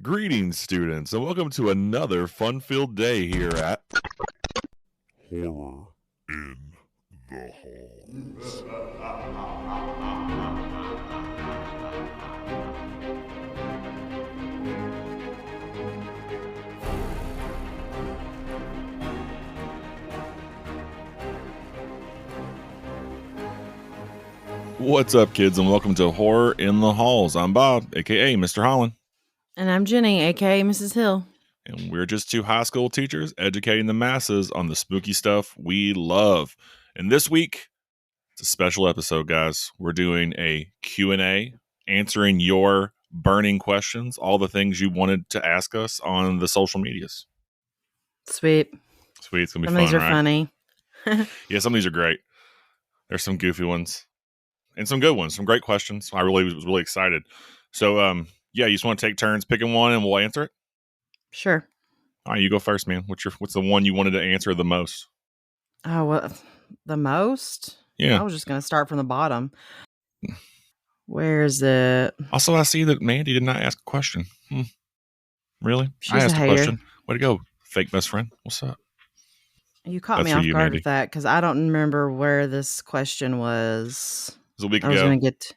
Greetings, students, and welcome to another fun-filled day here at Horror in the Halls. What's up, kids, and welcome to Horror in the Halls. I'm Bob, aka Mr. Holland. And I'm Jenny, aka Mrs. Hill. And we're just two high school teachers educating the masses on the spooky stuff we love. And this week, it's a special episode, guys. We're doing a Q&A, answering your burning questions, all the things you wanted to ask us on the social medias. Sweet. It's going to be Some fun, of these are right? funny. Yeah, some of these are great. There's some goofy ones and some good ones, some great questions. I was really excited. So, yeah, you just want to take turns picking one and we'll answer it? Sure. All right, you go first, man. What's the one you wanted to answer the most? Oh, well, the most? Yeah. I was just going to start from the bottom. Where is it? Also, I see that Mandy did not ask a question. Really? She's I asked a a hater. question. Way to go, fake best friend. What's up? You caught That's me for off you, guard Mandy. with that because I don't remember where this question was. It was a week I was ago. going to get...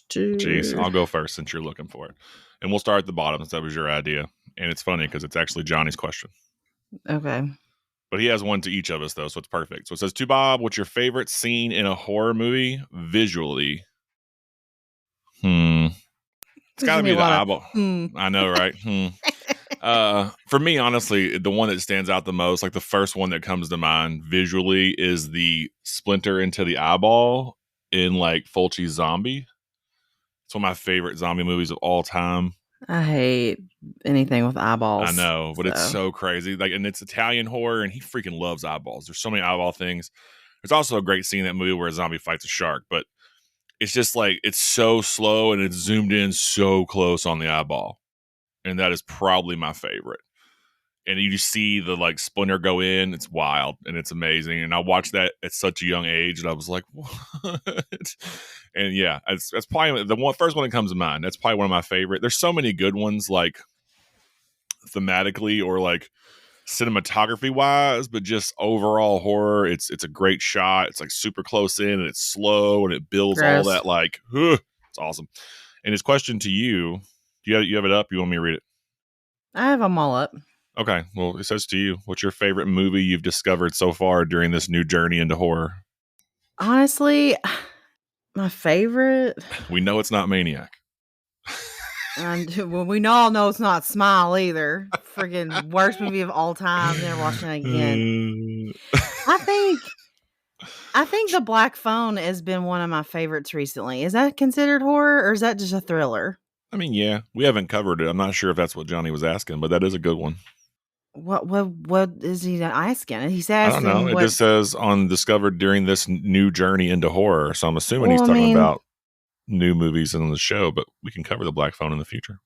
Jeez, I'll go first since you're looking for it. And we'll start at the bottom since that was your idea. And it's funny because it's actually Johnny's question. Okay. But he has one to each of us, though, so it's perfect. So it says, to Bob, what's your favorite scene in a horror movie visually? It's got to be the eyeball. I know, right? For me, honestly, the one that stands out the most, like the first one that comes to mind visually, is the splinter into the eyeball in like Fulci's Zombie. It's one of my favorite zombie movies of all time. I hate anything with eyeballs. I know, but it's so crazy. Like, and it's Italian horror, and he freaking loves eyeballs. There's so many eyeball things. There's also a great scene in that movie where a zombie fights a shark, but it's just like it's so slow and it's zoomed in so close on the eyeball, and that is probably my favorite. And you just see the like splinter go in. It's wild and it's amazing. And I watched that at such a young age, and I was like, "What?" And yeah, that's probably the first one that comes to mind. That's probably one of my favorite. There's so many good ones, like thematically or like cinematography wise, but just overall horror. It's a great shot. It's like super close in, and it's slow, and it builds all that like. It's awesome. And his question to you, you have it up? You want me to read it? I have them all up. Okay, well, it says to you, what's your favorite movie you've discovered so far during this new journey into horror? Honestly, my favorite... We know it's not Maniac. Well, we all know it's not Smile either. Friggin' worst movie of all time. Never watching it again. I think The Black Phone has been one of my favorites recently. Is that considered horror, or is that just a thriller? I mean, yeah, we haven't covered it. I'm not sure if that's what Johnny was asking, but that is a good one. What is he asking? He's asking. I don't know. It just says on discovered during this new journey into horror. So I'm assuming he's talking about new movies in the show, but we can cover The Black Phone in the future.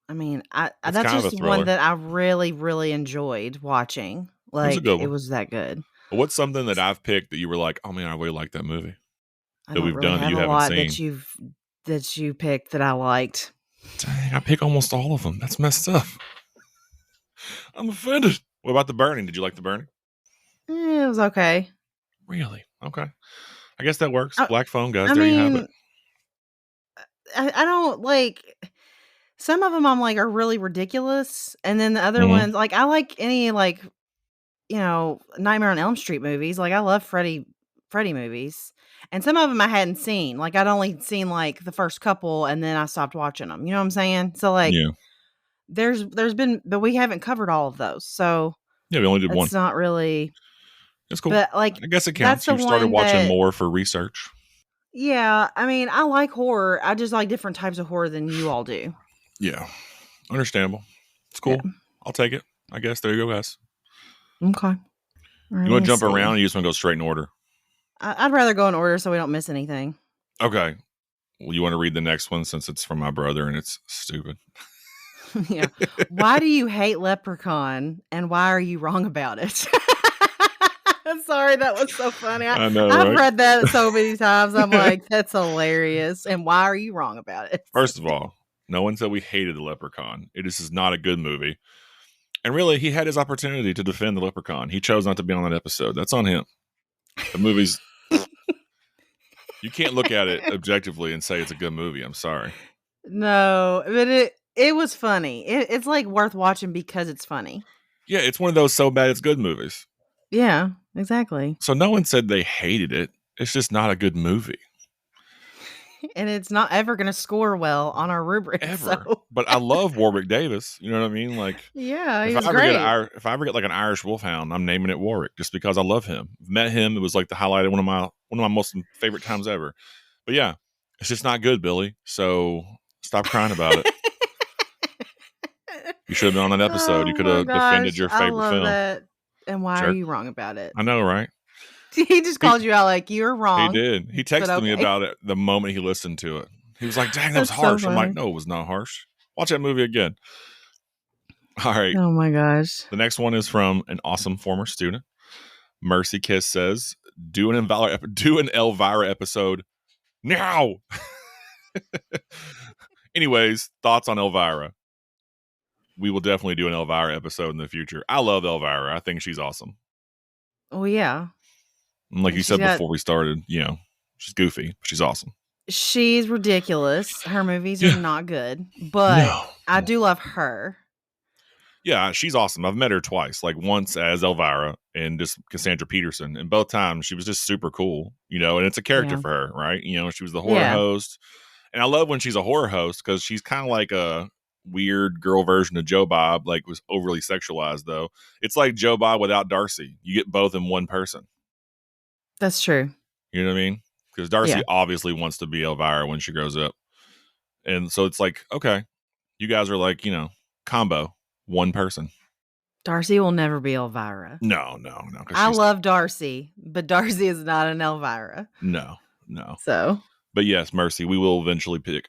I mean, that's just one that I really, really enjoyed watching. Like, it was that good. What's something that I've picked that you were like, oh man, I really like that movie that we've done that you haven't seen? That you picked that I liked. Dang, I pick almost all of them. That's messed up. I'm offended. What about The Burning? Did you like The Burning? It was okay. Really? Okay. I guess that works. Black Phone, guys. You have it. I don't like... Some of them I'm like are really ridiculous. And then the other ones, like I like any like, Nightmare on Elm Street movies. Like I love Freddy movies. And some of them I hadn't seen. Like I'd only seen like the first couple and then I stopped watching them. You know what I'm saying? So like there's been, but we haven't covered all of those. So yeah, we only did one. It's not really. It's cool. But like, I guess it counts. You started watching more for research. Yeah. I mean, I like horror. I just like different types of horror than you all do. Yeah. Understandable. It's cool. Yeah. I'll take it. I guess. There you go, guys. Okay. Right, you want to jump around, or you just want to go straight in order? I'd rather go in order so we don't miss anything. Okay. Well, you want to read the next one since it's from my brother and it's stupid. Yeah. Why do you hate Leprechaun, and why are you wrong about it? I'm sorry, that was so funny. I know, I've right? read that so many times. I'm like, that's hilarious. And why are you wrong about it? First of all, No one said we hated the Leprechaun. It is not a good movie. And really, he had his opportunity to defend the Leprechaun. He chose not to be on that episode. That's on him. The movie's... You can't look at it objectively and say it's a good movie. I'm sorry. No, but it was funny. It's like worth watching because it's funny. Yeah, it's one of those so bad it's good movies. Yeah, exactly. So no one said they hated it. It's just not a good movie. And it's not ever going to score well on our rubric. Ever. So. But I love Warwick Davis. You know what I mean? Like, yeah, if I ever get like an Irish Wolfhound, I'm naming it Warwick just because I love him. Met him. It was like the highlight of one of my most favorite times ever. But yeah, it's just not good, Billy. So stop crying about it. You should have been on that episode. You could have defended your favorite film. That. And why are you wrong about it? I know, right? He just called you out like you're wrong. He did. He texted me about it the moment he listened to it. He was like, "Dang, that was harsh." So I'm like, "No, it was not harsh. Watch that movie again." All right. Oh my gosh. The next one is from an awesome former student. Mercy Kiss says, "Do an Elvira episode now." Anyways, thoughts on Elvira? We will definitely do an Elvira episode in the future. I love Elvira. I think she's awesome. Oh yeah. And like you said before we started, she's goofy, but she's awesome. She's ridiculous. Her movies are not good, but I do love her. Yeah, she's awesome. I've met her twice, like once as Elvira and just Cassandra Peterson. And both times she was just super cool, and it's a character for her, right? She was the horror host. And I love when she's a horror host because she's kind of like a weird girl version of Joe Bob, like was overly sexualized though. It's like Joe Bob without Darcy. You get both in one person. That's true. You know what I mean? Because Darcy obviously wants to be Elvira when she grows up. And so it's like, okay, you guys are like, combo, one person. Darcy will never be Elvira. No. I love Darcy, but Darcy is not an Elvira. No. So. But yes, Mercy, we will eventually pick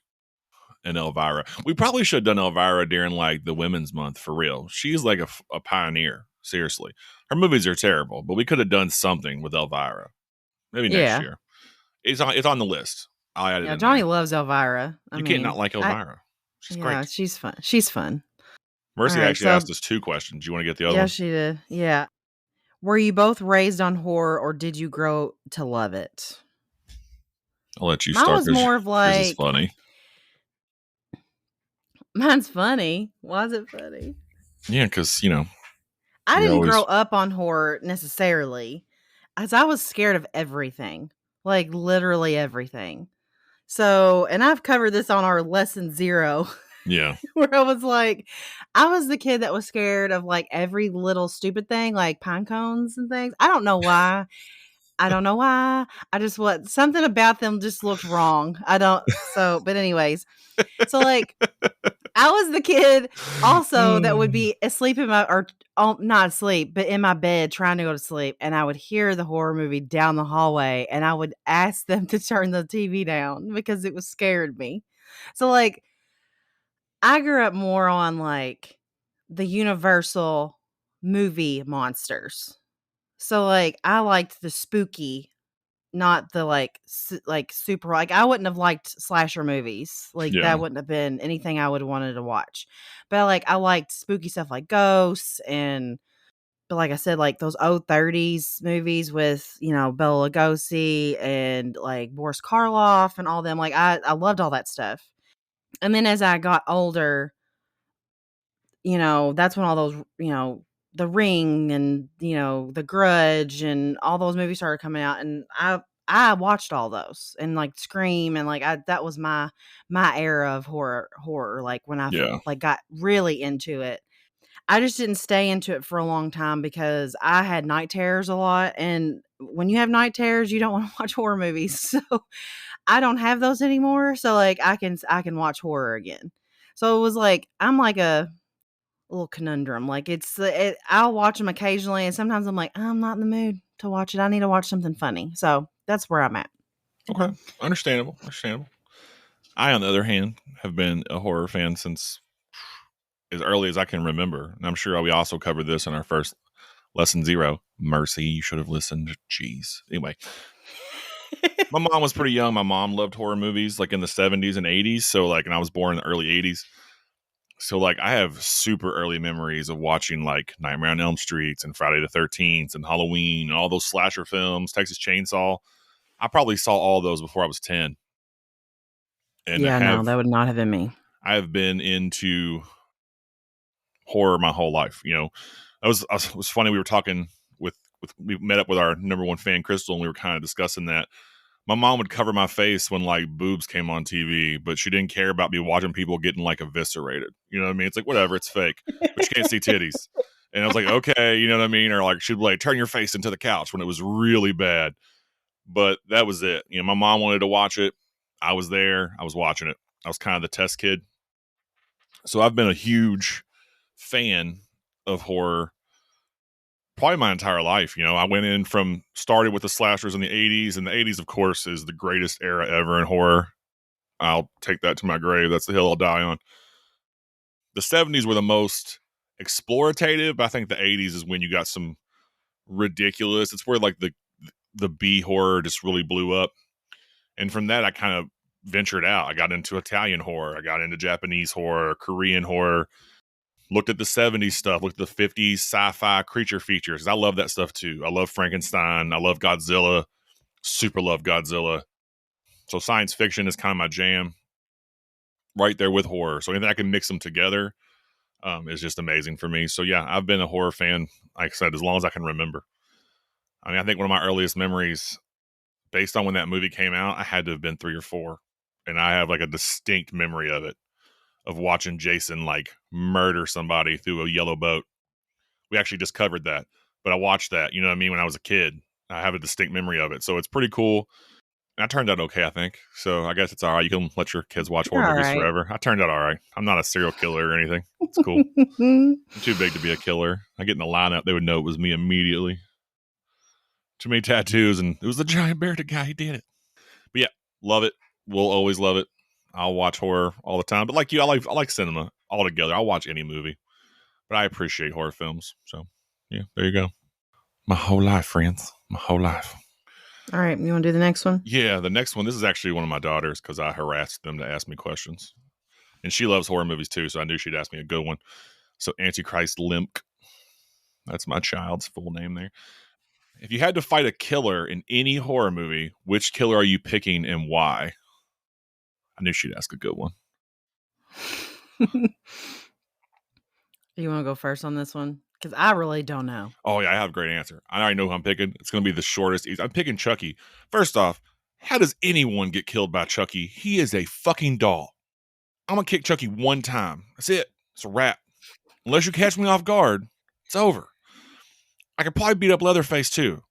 an Elvira. We probably should have done Elvira during like the Women's Month for real. She's like a pioneer. Seriously. Her movies are terrible, but we could have done something with Elvira. Maybe next year. It's on the list. I'll add it. Johnny loves Elvira. You can't not like Elvira. She's great. She's fun. She's fun. Mercy actually asked us 2 questions. Do you want to get the other one? Yeah, she did. Yeah. Were you both raised on horror, or did you grow to love it? I'll let you start. Mine was more of like. This is funny. Mine's funny. Why is it funny? Yeah, because I didn't grow up on horror necessarily, as I was scared of everything, like literally everything. So, and I've covered this on our lesson 0. Yeah. Where I was like, I was the kid that was scared of like every little stupid thing, like pine cones and things. I don't know why. I just something about them just looked wrong. But anyways, so like I was the kid also that would be asleep not asleep, but in my bed trying to go to sleep. And I would hear the horror movie down the hallway and I would ask them to turn the TV down because it was scared me. So like, I grew up more on like the Universal movie monsters. So like I liked the spooky, not the like super, like I wouldn't have liked slasher movies. Like that wouldn't have been anything I would have wanted to watch. But I liked spooky stuff like ghosts but like I said, like those old 30s movies with, Bela Lugosi and like Boris Karloff and all them. Like I loved all that stuff. And then as I got older, that's when all those, The Ring and, The Grudge and all those movies started coming out. And I watched all those and like Scream and like that was my era of horror. Like when I got really into it. I just didn't stay into it for a long time because I had night terrors a lot. And when you have night terrors, you don't want to watch horror movies. So I don't have those anymore. So like I can watch horror again. So it was like, I'm like a little conundrum. Like I'll watch them occasionally. And sometimes I'm like, I'm not in the mood to watch it. I need to watch something funny. So that's where I'm at. Okay. Understandable. I, on the other hand, have been a horror fan since as early as I can remember. And I'm sure we also covered this in our first lesson 0. Mercy, you should have listened. Jeez. Anyway, My mom was pretty young. My mom loved horror movies like in the 70s and 80s. So like, and I was born in the early 80s. So like, I have super early memories of watching like Nightmare on Elm Street and Friday the 13th and Halloween and all those slasher films, Texas Chainsaw. I probably saw all those before I was 10. And Yeah, no, that would not have been me. I have been into horror my whole life. You know, it was funny. We were talking we met up with our number one fan, Crystal, and we were kind of discussing that. My mom would cover my face when like boobs came on TV, but she didn't care about me watching people getting like eviscerated. You know what I mean? It's like, whatever, it's fake, but you can't see titties. And I was like, okay, you know what I mean? Or like, she'd be like, turn your face into the couch when it was really bad. But that was it. You know, my mom wanted to watch it. I was there. I was watching it. I was kind of the test kid. So I've been a huge fan of horror probably my entire life. You know, I went in started with the slashers in the 80s, and the 80s, of course, is the greatest era ever in horror. I'll take that to my grave. That's the hill I'll die on. The 70s were the most explorative, but I think the 80s is when you got some ridiculous. It's where like the B horror just really blew up. And from that, I kind of ventured out. I got into Italian horror. I got into Japanese horror, Korean horror. Looked at the 70s stuff, looked at the 50s sci-fi creature features. I love that stuff too. I love Frankenstein. I love Godzilla. Super love Godzilla. So science fiction is kind of my jam. Right there with horror. So anything I can mix them together is just amazing for me. So yeah, I've been a horror fan, like I said, as long as I can remember. I mean, I think one of my earliest memories, based on when that movie came out, I had to have been 3 or 4. And I have like a distinct memory of it. Of watching Jason like murder somebody through a yellow boat. We actually just covered that, but I watched that, you know what I mean, when I was a kid. I have a distinct memory of it. So it's pretty cool. And I turned out okay, I think. So I guess it's all right. You can let your kids watch horror movies forever. I turned out all right. I'm not a serial killer or anything. It's cool. I'm too big to be a killer. I get in the lineup, they would know it was me immediately. Too many tattoos, and it was the giant bearded guy who did it. But yeah, love it. We'll always love it. I'll watch horror all the time, but like you, I like cinema altogether. I'll watch any movie, but I appreciate horror films. So, yeah, there you go. My whole life, friends. My whole life. All right, you want to do the next one? Yeah, the next one. This is actually one of my daughters because I harassed them to ask me questions, and she loves horror movies too. So I knew she'd ask me a good one. So Antichrist Limk. That's my child's full name there. If you had to fight a killer in any horror movie, which killer are you picking and why? I knew she'd ask a good one. You want to go first on this one? Because I really don't know. Oh, yeah, I have a great answer. I already know who I'm picking. It's going to be the shortest. I'm picking Chucky. First off, how does anyone get killed by Chucky? He is a fucking doll. I'm going to kick Chucky one time. That's it. It's a wrap. Unless you catch me off guard, it's over. I could probably beat up Leatherface too.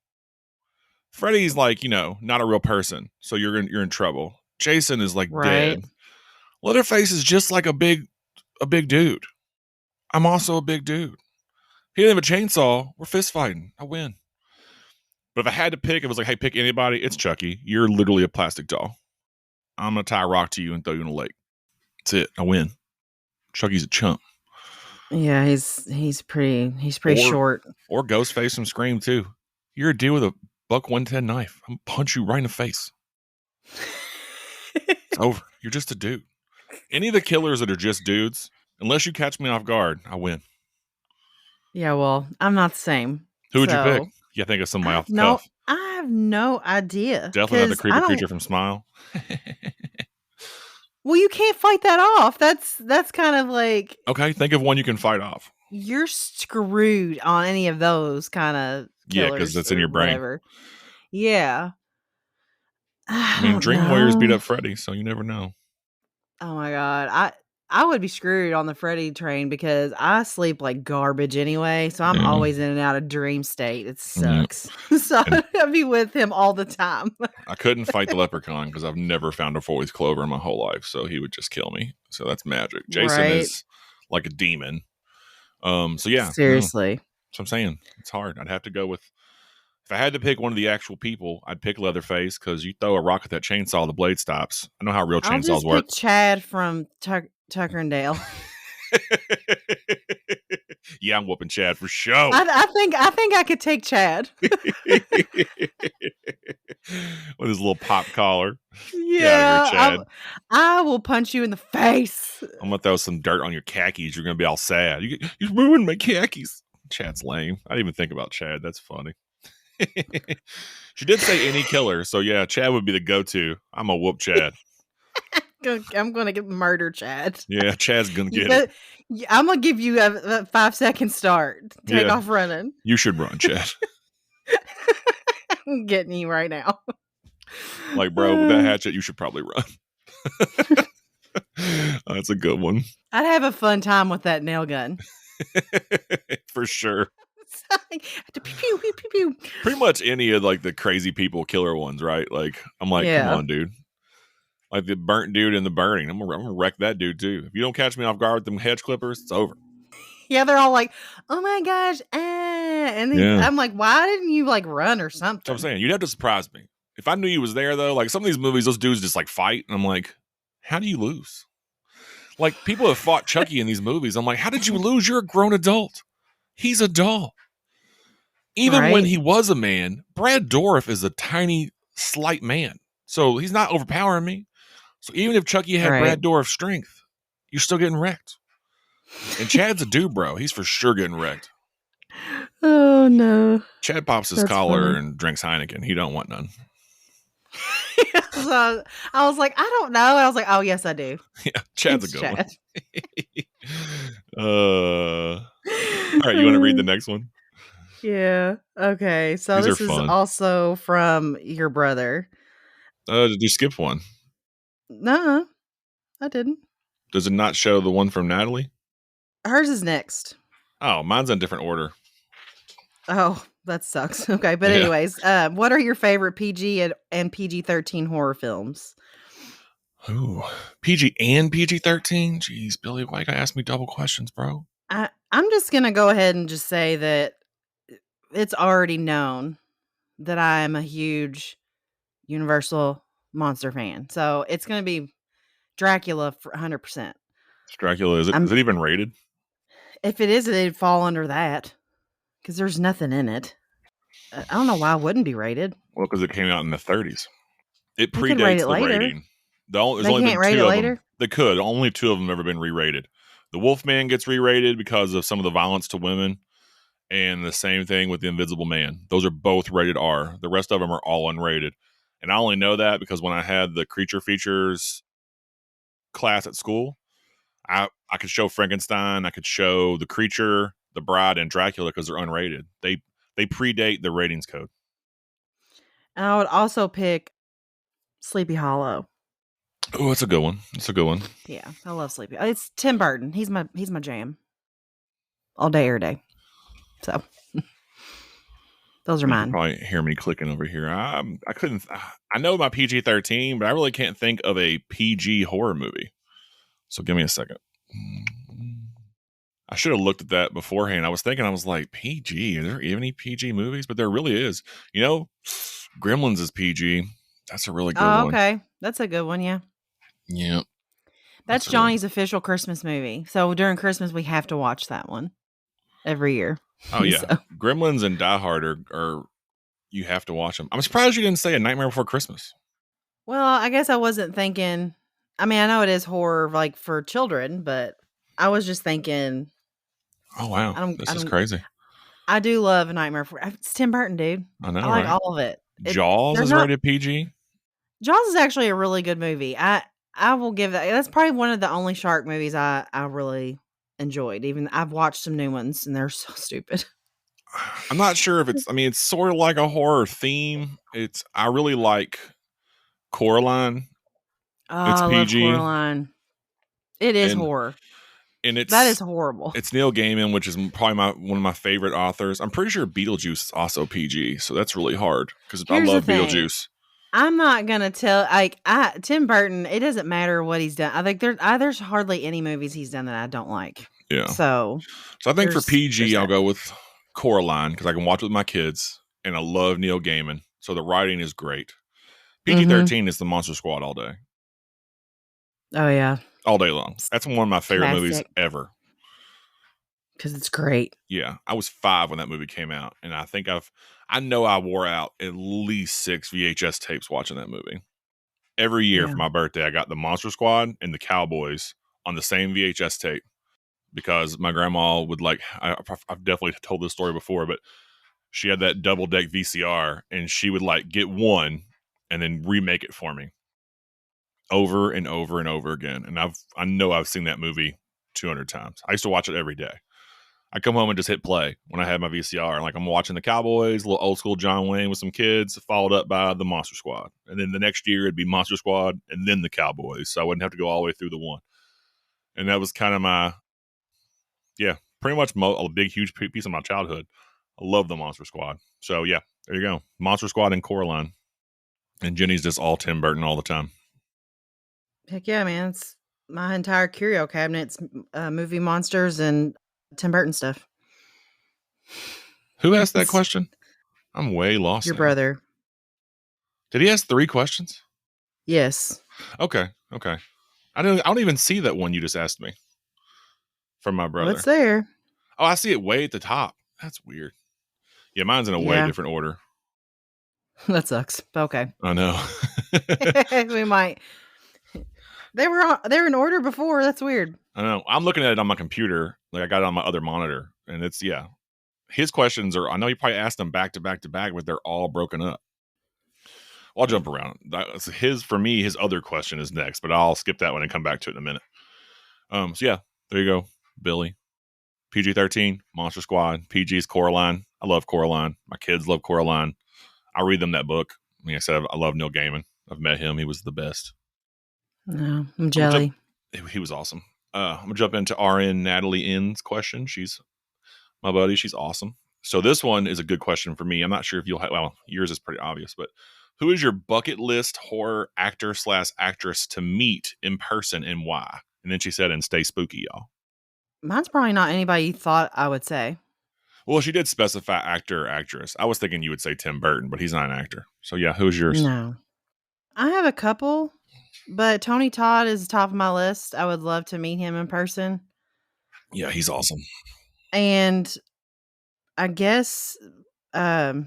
Freddy's like, you know, not a real person, so you're in trouble. Jason is like dead. Leatherface is just like a big dude. I'm also a big dude. He didn't have a chainsaw. We're fist fighting. I win. But if I had to pick, it was like, hey, pick anybody. It's Chucky. You're literally a plastic doll. I'm gonna tie a rock to you and throw you in a lake. That's it. I win. Chucky's a chump. Yeah, he's pretty short. Or Ghostface from Scream too. You're a dude with a buck 110 knife. I'm gonna punch you right in the face. It's over. You're just a dude. Any of the killers that are just dudes, unless you catch me off guard, I win. Yeah, well, I'm not the same. Who would you pick? You think of somebody off the cuff. I have no idea. Definitely not the creepy creature from Smile. Well, you can't fight that off. That's kind of like... Okay, think of one you can fight off. You're screwed on any of those kind of killers. Yeah, because that's in your brain. Whatever. Yeah. I mean, Dream Warriors beat up Freddy, so you never know. Oh my God. I would be screwed on the Freddy train because I sleep like garbage anyway. So I'm always in and out of dream state. It sucks. So I'd be with him all the time. I couldn't fight the leprechaun because I've never found a 4-leaf clover in my whole life. So he would just kill me. So that's magic. Jason is like a demon. So yeah. Seriously. That's what I'm saying. It's hard. I'd have to go with, if I had to pick one of the actual people, I'd pick Leatherface because you throw a rock at that chainsaw, the blade stops. I know how real chainsaws just work. Pick Chad from Tucker and Dale. Yeah, I'm whooping Chad for sure. I think I could take Chad. With his little pop collar. Yeah, Get out of here, Chad. I will punch you in the face. I'm gonna throw some dirt on your khakis. You're gonna be all sad. You ruined my khakis. Chad's lame. I didn't even think about Chad. That's funny. She did say any killer, so yeah, Chad would be the go-to. I'm gonna whoop Chad. I'm gonna get murder Chad. Yeah, Chad's gonna get it. I'm gonna give you a 5-second start. Take off running. You should run, Chad. I'm getting you right now. Like, bro, with that hatchet, you should probably run. That's a good one. I'd have a fun time with that nail gun. For sure. Pew, pew, pew, pew. Pretty much any of like the crazy people killer ones, right? Like, I'm like, come on, dude. Like the burnt dude in The Burning. I'm gonna wreck that dude too. If you don't catch me off guard with them hedge clippers, it's over. Yeah, they're all like, oh my gosh, and then I'm like, why didn't you like run or something? That's what I'm saying. You'd have to surprise me. If I knew you was there though, like some of these movies, those dudes just like fight, and I'm like, how do you lose? Like people have fought Chucky in these movies. I'm like, how did you lose? You're a grown adult. He's a doll. Even when he was a man, Brad Dourif is a tiny, slight man. So he's not overpowering me. So even if Chucky had Brad Dourif's strength, you're still getting wrecked. And Chad's a dude, bro. He's for sure getting wrecked. Oh, no. Chad pops his collar and drinks Heineken. He don't want none. So I was like, I don't know. And I was like, oh, yes, I do. Yeah, Chad's a good one. All right, you want to read the next one? Yeah. Okay. So this is also from your brother. Did you skip one? No, I didn't. Does it not show the one from Natalie? Hers is next. Oh, mine's in different order. Oh, that sucks. Okay, but anyways, what are your favorite PG and PG-13 horror films? Ooh, PG and PG-13? Jeez, Billy, why you gotta ask me double questions, bro? I'm just gonna go ahead and just say that it's already known that I'm a huge Universal monster fan. So it's going to be Dracula for 100%. Dracula, is it even rated? If it is, it'd fall under that because there's nothing in it. I don't know why it wouldn't be rated. Well, because it came out in the 30s. It predates the rating. They can't rate it later? They could. Only 2 of them have ever been re-rated. The Wolfman gets re-rated because of some of the violence to women. And the same thing with The Invisible Man. Those are both rated R. The rest of them are all unrated. And I only know that because when I had the creature features class at school, I could show Frankenstein, I could show The Creature, The Bride, and Dracula because they're unrated. They predate the ratings code. And I would also pick Sleepy Hollow. Oh, it's a good one. It's a good one. Yeah, I love Sleepy. It's Tim Burton. He's my jam. All day, every day. So those are mine. You probably hear me clicking over here. I couldn't. I know my PG-13, but I really can't think of a PG horror movie. So give me a second. I should have looked at that beforehand. I was thinking, I was like, PG? Are there even any PG movies? But there really is. You know, Gremlins is PG. That's a really good one. Okay. That's a good one, yeah. Yeah. That's Johnny's official Christmas movie. So during Christmas, we have to watch that one every year. Oh, yeah. So. Gremlins and Die Hard are you have to watch them. I'm surprised you didn't say A Nightmare Before Christmas. Well, I guess I wasn't thinking. I mean, I know it is horror like for children, but I was just thinking. Oh, wow. This is crazy. I do love A Nightmare Before. It's Tim Burton, dude. I know. I like all of it. Jaws is rated PG. Jaws is actually a really good movie. I will give that. That's probably one of the only shark movies I really enjoyed. Even I've watched some new ones and they're so stupid. I'm not sure if it's it's sort of like a horror theme. I really like Coraline. Oh, it's PG. I love Coraline. It is horror. And that is horrible. It's Neil Gaiman, which is probably one of my favorite authors. I'm pretty sure Beetlejuice is also PG, so that's really hard because I love Beetlejuice. I'm not gonna tell Tim Burton. It doesn't matter what he's done. I think there's hardly any movies he's done that I don't like. Yeah. So I think for PG, I'll go with Coraline because I can watch it with my kids, and I love Neil Gaiman, so the writing is great. PG-13 is the Monster Squad all day. Oh yeah, all day long. That's one of my favorite movies ever. because it's great. Yeah, I was 5 when that movie came out, and I know I wore out at least 6 VHS tapes watching that movie. Every year Yeah. for my birthday, I got the Monster Squad and the Cowboys on the same VHS tape because my grandma would I've definitely told this story before, but she had that double deck VCR and she would like get one and then remake it for me over and over and over again. And I know I've seen that movie 200 times. I used to watch it every day. I come home and just hit play when I had my VCR. And like I'm watching the Cowboys, a little old school John Wayne with some kids, followed up by the Monster Squad. And then the next year it'd be Monster Squad and then the Cowboys. So I wouldn't have to go all the way through the one. And that was kind of pretty much a big, huge piece of my childhood. I love the Monster Squad. So yeah, there you go. Monster Squad and Coraline. And Jenny's just all Tim Burton all the time. Heck yeah, man. It's my entire curio cabinet's movie monsters and Tim Burton stuff. Who asked that question? I'm way lost. Your now. brother. Did he ask 3 questions? Yes. Okay. I don't even see that one you just asked me from my brother. What's there? Oh, I see it way at the top. That's weird. Yeah, mine's in a way different order. That sucks. Okay. I know. We might. They were in order before. That's weird. I know. I'm looking at it on my computer. Like I got it on my other monitor, and it's his questions are. I know you probably asked them back to back to back, but they're all broken up. Well, I'll jump around. For me, his other question is next, but I'll skip that one and come back to it in a minute. So yeah, there you go, Billy. PG-13, Monster Squad. PG's Coraline. I love Coraline. My kids love Coraline. I read them that book. Like I said, I love Neil Gaiman. I've met him. He was the best. No, I'm jelly. He was awesome. I'm going to jump into RN Natalie N's question. She's my buddy. She's awesome. So this one is a good question for me. I'm not sure if yours is pretty obvious, but who is your bucket list horror actor/actress to meet in person and why? And then she said, and stay spooky, y'all. Mine's probably not anybody you thought I would say. Well, she did specify actor or actress. I was thinking you would say Tim Burton, but he's not an actor. So yeah, who's yours? No. I have a couple, but Tony Todd is top of my list. I would love to meet him in person. Yeah, he's awesome. And I guess, oh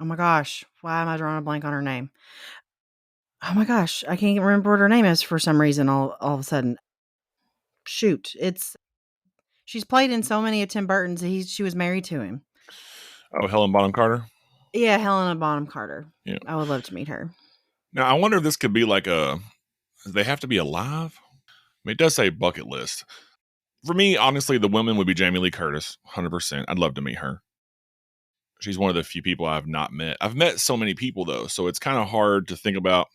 my gosh, why am I drawing a blank on her name? Oh my gosh, I can't remember what her name is for some reason all of a sudden. Shoot, she's played in so many of Tim Burton's. She was married to him. Oh, Helen Bonham Carter? Yeah, Helena Bonham Carter. Yeah. I would love to meet her. Now, I wonder if this could be like they have to be alive? I mean, it does say bucket list. For me, honestly, the woman would be Jamie Lee Curtis, 100%. I'd love to meet her. She's one of the few people I've not met. I've met so many people, though, so it's kind of hard to think about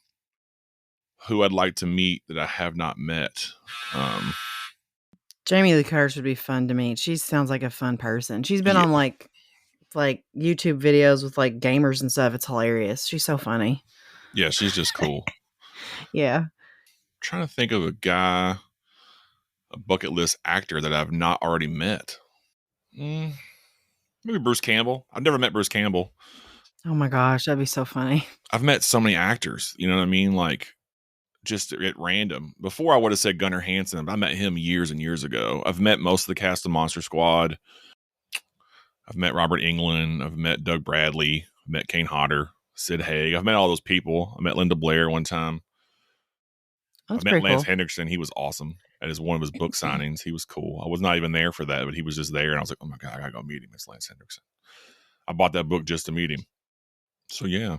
who I'd like to meet that I have not met. Jamie Lee Curtis would be fun to meet. She sounds like a fun person. She's been on like YouTube videos with like gamers and stuff. It's hilarious. She's so funny. Yeah, she's just cool. Yeah. I'm trying to think of a bucket list actor that I've not already met. Maybe Bruce Campbell. I've never met Bruce Campbell. Oh my gosh, that'd be so funny. I've met so many actors, you know what I mean? Like, just at random. Before I would have said Gunnar Hansen, but I met him years and years ago. I've met most of the cast of Monster Squad. I've met Robert Englund. I've met Doug Bradley. I've met Kane Hodder, Sid Haig. I've met all those people. I met Linda Blair one time. That's I met Lance cool. Henriksen. He was awesome at one of his book signings. He was cool. I was not even there for that, but he was just there. And I was like, oh my God, I got to go meet him. It's Lance Henriksen. I bought that book just to meet him. So yeah,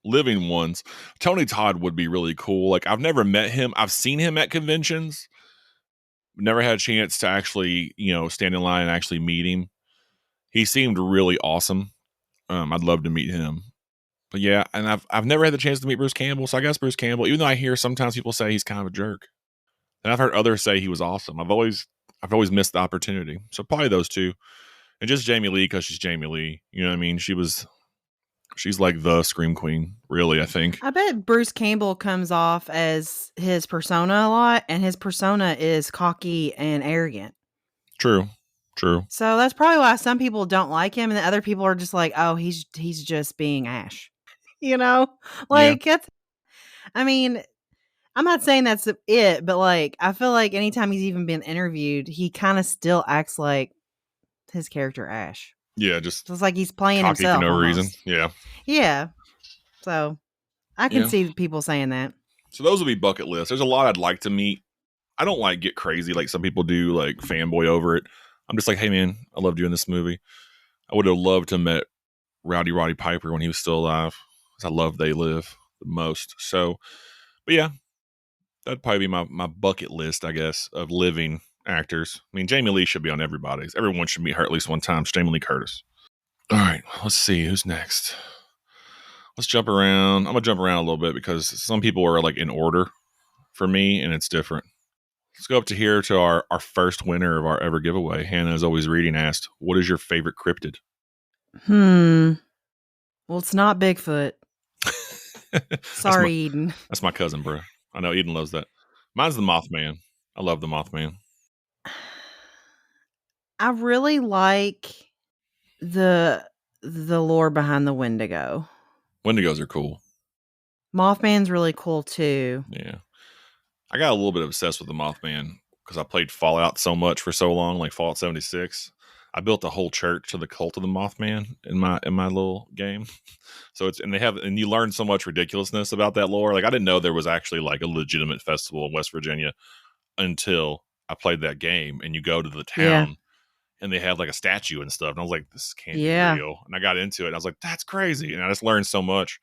living ones. Tony Todd would be really cool. Like, I've never met him. I've seen him at conventions. Never had a chance to actually, stand in line and actually meet him. He seemed really awesome. I'd love to meet him. But yeah, and I've never had the chance to meet Bruce Campbell, so I guess Bruce Campbell, even though I hear sometimes people say he's kind of a jerk. And I've heard others say he was awesome. I've always missed the opportunity. So probably those two. And just Jamie Lee, because she's Jamie Lee. You know what I mean? She's like the Scream Queen, really, I think. I bet Bruce Campbell comes off as his persona a lot, and his persona is cocky and arrogant. True. So that's probably why some people don't like him, and the other people are just like, oh, he's just being Ash. That's, I mean, I'm not saying that's it, but like, I feel like anytime he's even been interviewed, he kind of still acts like his character Ash. Yeah, just So it's like he's playing cocky for himself no almost. reason. Yeah. Yeah. So I can Yeah. see people saying that. So those will be bucket lists. There's a lot I'd like to meet. I don't like get crazy like some people do, like fanboy over it. I'm just like, hey man, I loved you in this movie. I would have loved to met Rowdy Roddy Piper when he was still alive. 'Cause I love They Live the most. So, but yeah, that'd probably be my bucket list, I guess, of living actors. I mean, Jamie Lee should be on everybody's. Everyone should meet her at least one time. Jamie Lee Curtis. All right, let's see who's next. Let's jump around. I'm gonna jump around a little bit because some people are like in order for me, and it's different. Let's go up to here to our first winner of our ever giveaway. Hannah is always reading. Asked, "What is your favorite cryptid?" Well, it's not Bigfoot. Sorry, Eden. That's my cousin, bro. I know Eden loves that. Mine's the Mothman. I love the Mothman. I really like the lore behind the Wendigo. Wendigos are cool. Mothman's really cool too. Yeah. I got a little bit obsessed with the Mothman because I played Fallout so much for so long, like Fallout 76. I built a whole church to the cult of the Mothman in my little game. So and you learn so much ridiculousness about that lore. Like I didn't know there was actually like a legitimate festival in West Virginia until I played that game. And you go to the town and they have like a statue and stuff. And I was like, this can't be real. And I got into it. And I was like, that's crazy. And I just learned so much.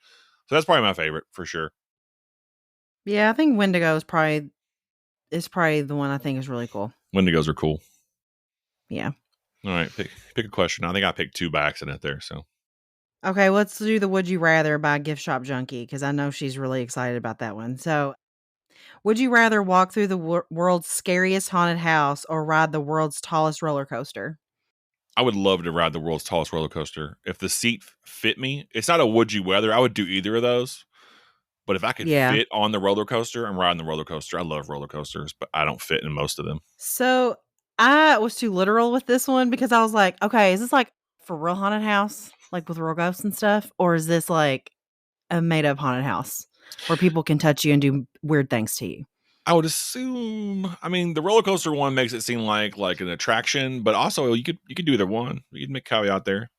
So that's probably my favorite for sure. Yeah, I think Wendigo is probably the one I think is really cool. Wendigos are cool. Yeah. All right, pick a question. I think I picked two by accident there. So, okay, let's do the Would You Rather by Gift Shop Junkie because I know she's really excited about that one. So, would you rather walk through the world's scariest haunted house or ride the world's tallest roller coaster? I would love to ride the world's tallest roller coaster. If the seat fit me, it's not a would you rather. I would do either of those. But if I could fit on the roller coaster, I'm riding the roller coaster. I love roller coasters, but I don't fit in most of them. So I was too literal with this one because I was like, okay, is this like for real haunted house, like with real ghosts and stuff? Or is this like a made up haunted house where people can touch you and do weird things to you? I would assume. I mean, the roller coaster one makes it seem like an attraction, but also you could do either one. You could make caveat there.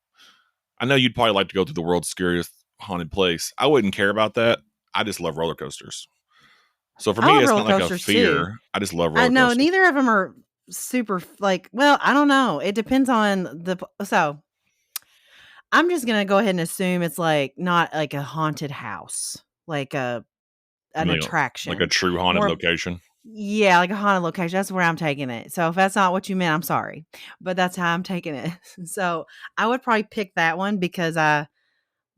I know you'd probably like to go to the world's scariest haunted place. I wouldn't care about that. I just love roller coasters. So for me, it's not like a fear. Too. I just love roller coasters. No, neither of them are super like. Well, I don't know. It depends on so. I'm just gonna go ahead and assume it's like not like a haunted house, like an attraction, like a true haunted location. Yeah, like a haunted location. That's where I'm taking it. So if that's not what you meant, I'm sorry, but that's how I'm taking it. So I would probably pick that one because I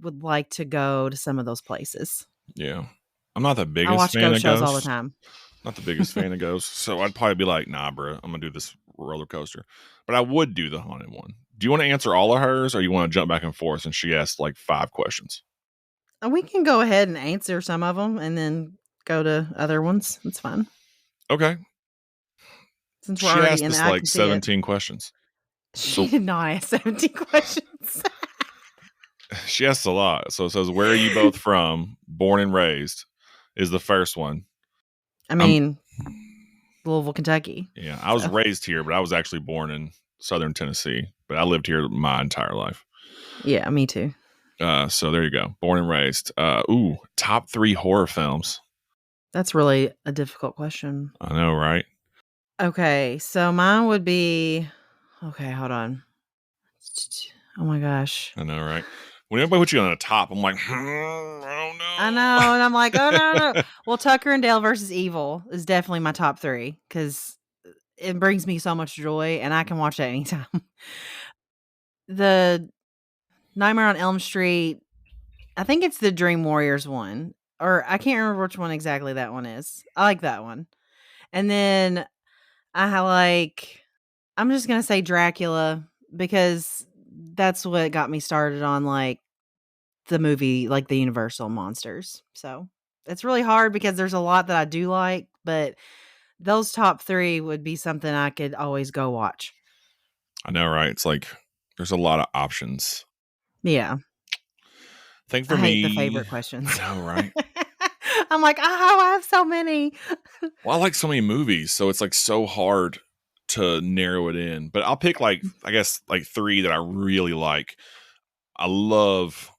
would like to go to some of those places. Yeah, I'm not the biggest I watch fan ghost of shows ghosts all the time. Not the biggest fan of ghosts, so I'd probably be like, nah, bro, I'm gonna do this roller coaster. But I would do the haunted one. Do you want to answer all of hers, or you want to jump back and forth? And she asked like 5 questions. We can go ahead and answer some of them, and then go to other ones. It's fine. Okay. Since we're already in that, like 17 questions. She did not ask 17 questions. She asked a lot. So it says, where are you both from? Born and raised is the first one. I mean, Louisville, Kentucky. Yeah, I was raised here, but I was actually born in Southern Tennessee. But I lived here my entire life. Yeah, me too. So there you go. Born and raised. Top 3 horror films. That's really a difficult question. I know, right? Okay, so mine would be... Okay, hold on. Oh my gosh. I know, right? When everybody puts you on the top, I'm like, I don't know. I know, and I'm like, oh no. Well, Tucker and Dale versus Evil is definitely my top 3 because it brings me so much joy, and I can watch that anytime. The Nightmare on Elm Street, I think it's the Dream Warriors one, or I can't remember which one exactly that one is. I like that one, and then I'm just gonna say Dracula because that's what got me started on like the movie, like the Universal monsters. So it's really hard because there's a lot that I do like, but those top 3 would be something I could always go watch. I know, right? It's like there's a lot of options. Yeah. I hate the favorite questions. I know, right? I'm like, I have so many. Well, I like so many movies, so it's like so hard to narrow it in, but I'll pick I guess 3 that I really like. I love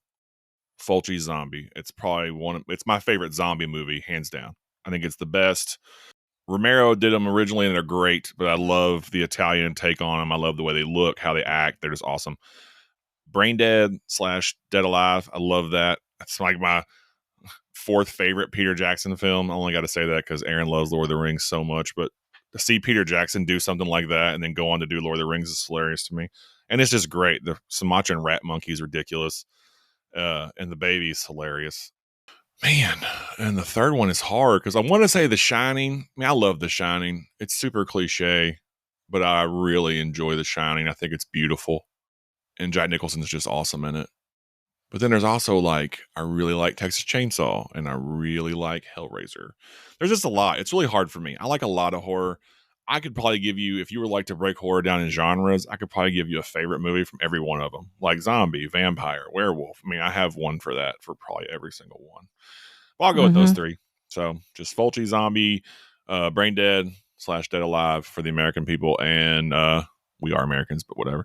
Fulci Zombie. It's probably it's my favorite zombie movie, hands down. I think it's the best. Romero did them originally and they're great, but I love the Italian take on them. I love the way they look, how they act. They're just awesome. Brain Dead / Dead Alive. I love that. It's like my 4th favorite Peter Jackson film. I only got to say that because Aaron loves Lord of the Rings so much, but to see Peter Jackson do something like that and then go on to do Lord of the Rings is hilarious to me. And it's just great. The Sumatran rat monkey is ridiculous. And the baby's hilarious. Man, and the third one is hard because I want to say The Shining. I mean, I love The Shining. It's super cliche, but I really enjoy The Shining. I think it's beautiful. And Jack Nicholson is just awesome in it. But then there's also I really like Texas Chainsaw and I really like Hellraiser. There's just a lot. It's really hard for me. I like a lot of horror. I could probably give you, if you were to break horror down in genres, I could probably give you a favorite movie from every one of them. Like zombie, vampire, werewolf. I mean, I have one for that for probably every single one. Well, I'll go with those 3. So just Fulci Zombie, Brain Dead / Dead Alive for the American people. And we are Americans, but whatever.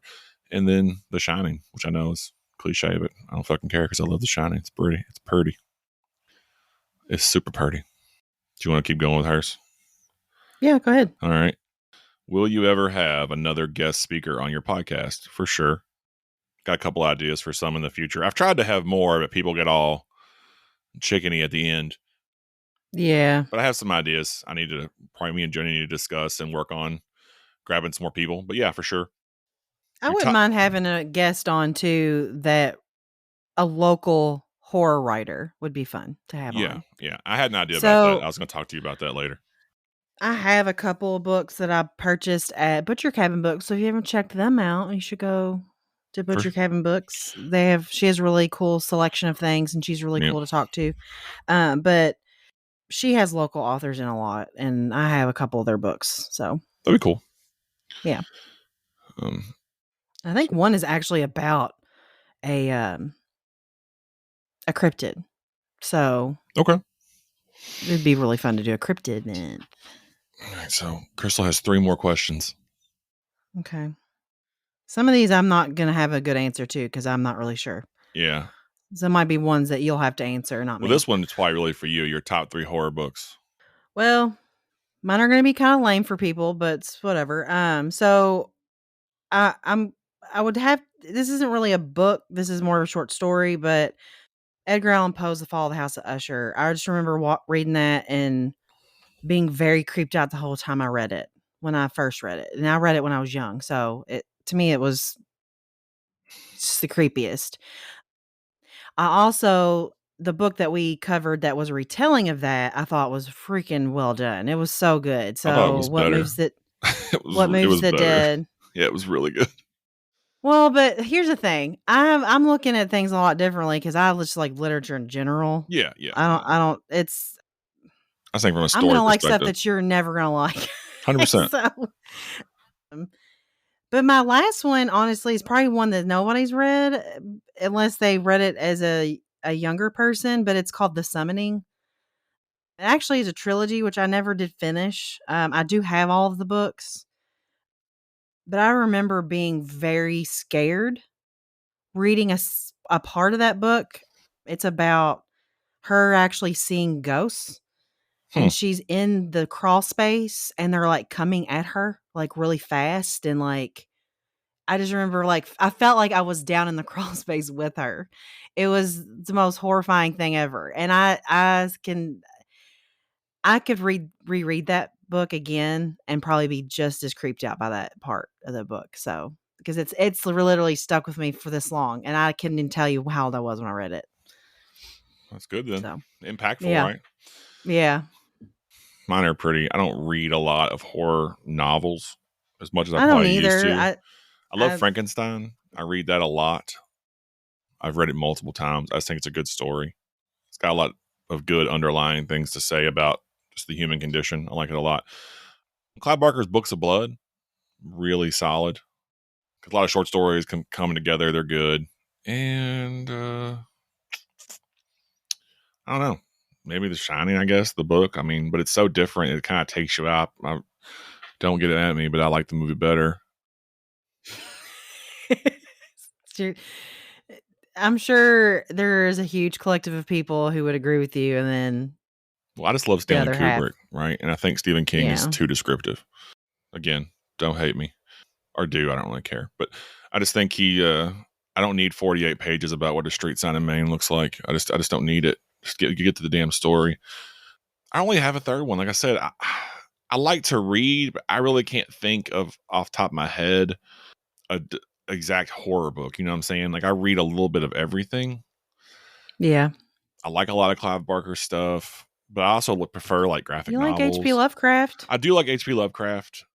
And then The Shining, which I know is cliche, but I don't fucking care because I love The Shining. It's pretty. It's purty. It's super purty. Do you want to keep going with hers? Yeah, go ahead. All right. Will you ever have another guest speaker on your podcast? For sure. Got a couple ideas for some in the future. I've tried to have more, but people get all chickeny at the end. Yeah. But I have some ideas. Probably me and Jenny need to discuss and work on grabbing some more people. But yeah, for sure. I wouldn't mind having a guest on too that a local horror writer would be fun to have on. Yeah. I had an idea about that. I was going to talk to you about that later. I have a couple of books that I purchased at Butcher Cabin Books. So if you haven't checked them out, you should go to Butcher Cabin Books. She has a really cool selection of things and she's really cool to talk to. But she has local authors in a lot and I have a couple of their books. So that'd be cool. Yeah. I think one is actually about a cryptid. So okay. It'd be really fun to do a cryptid then. All right, so Crystal has 3 more questions. Okay. Some of these I'm not going to have a good answer to because I'm not really sure. Yeah. Some might be ones that you'll have to answer, not me. Well, this one is probably really for you, your top 3 horror books. Well, mine are going to be kind of lame for people, but it's whatever. So I would have, this isn't really a book. This is more of a short story, but Edgar Allan Poe's The Fall of the House of Usher. I just remember reading that and being very creeped out the whole time I read it when I first read it. And I read it when I was young. So to me, it was just the creepiest. The book that we covered that was a retelling of that, I thought was freaking well done. It was so good. So What Moves the Dead? Yeah, it was really good. Well, but here's the thing. I'm looking at things a lot differently because I just like literature in general. Yeah. I think from a story I'm gonna like stuff that you're never gonna like. 100%. But my last one, honestly, is probably one that nobody's read, unless they read it as a younger person. But it's called The Summoning. It actually is a trilogy, which I never did finish. I do have all of the books, but I remember being very scared reading a part of that book. It's about her actually seeing ghosts. And she's in the crawl space and they're like coming at her like really fast. And like, I just remember I felt like I was down in the crawl space with her. It was the most horrifying thing ever. And I could reread that book again and probably be just as creeped out by that part of the book. So, because it's literally stuck with me for this long and I couldn't even tell you how old I was when I read it. That's good then. So, impactful, right? Yeah. Mine are pretty. I don't read a lot of horror novels as much as I probably used to. I love Frankenstein. I read that a lot. I've read it multiple times. I just think it's a good story. It's got a lot of good underlying things to say about just the human condition. I like it a lot. Clive Barker's Books of Blood, really solid. A lot of short stories coming together. They're good. And I don't know. Maybe The Shining, I guess, the book. I mean, but it's so different. It kind of takes you out. Don't get it at me, but I like the movie better. I'm sure there's a huge collective of people who would agree with you, and then Well, I just love the Stanley other half. Kubrick, right? And I think Stephen King is Yeah. too descriptive. Again, don't hate me. Or do, I don't really care. But I just think I don't need 48 pages about what a street sign in Maine looks like. I just don't need it. Just get to the damn story. I only have a third one. Like I said, I like to read, but I really can't think of off the top of my head a exact horror book. You know what I'm saying? Like I read a little bit of everything. Yeah. I like a lot of Clive Barker stuff, but I also prefer like graphic You novels. like H.P. Lovecraft? I do like H.P. Lovecraft.